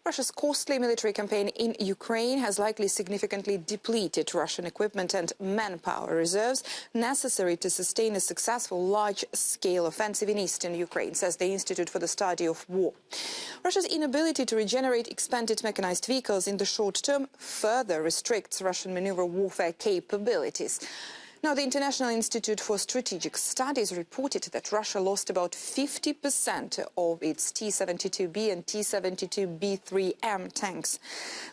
Russia's costly military campaign in Ukraine has likely significantly depleted Russian equipment and manpower reserves necessary to sustain a successful large-scale offensive in eastern Ukraine, says the Institute for the Study of War. Russia's inability to regenerate expanded mechanized vehicles in the short term further restricts Russian maneuver warfare capabilities. Now, the International Institute for Strategic Studies reported that Russia lost about 50% of its T-72B and T-72B3M tanks.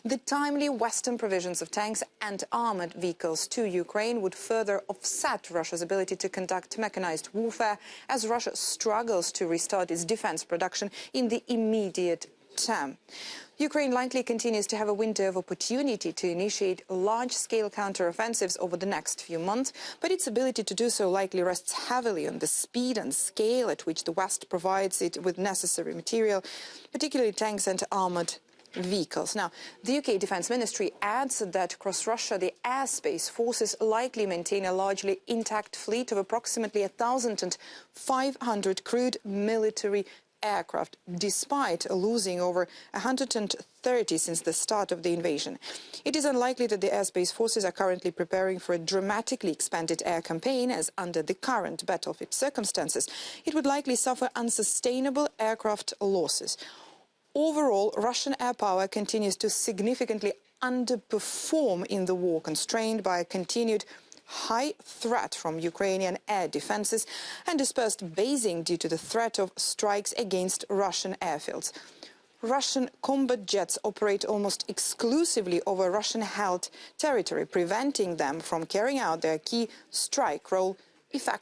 The timely Western provisions of tanks and armoured vehicles to Ukraine would further offset Russia's ability to conduct mechanized warfare as Russia struggles to restart its defence production in the immediate term. Ukraine likely continues to have a window of opportunity to initiate large-scale counter-offensives over the next few months, but its ability to do so likely rests heavily on the speed and scale at which the West provides it with necessary material, particularly tanks and armoured vehicles. Now, the UK Defence Ministry adds that across Russia, the airspace forces likely maintain a largely intact fleet of approximately 1,500 crewed military aircraft, despite losing over 130 since the start of the invasion. It is unlikely that the airspace forces are currently preparing for a dramatically expanded air campaign, as under the current battlefield circumstances, it would likely suffer unsustainable aircraft losses. Overall, Russian air power continues to significantly underperform in the war, constrained by a continued high threat from Ukrainian air defenses and dispersed basing due to the threat of strikes against Russian airfields. Russian combat jets operate almost exclusively over Russian-held territory, preventing them from carrying out their key strike role effectively.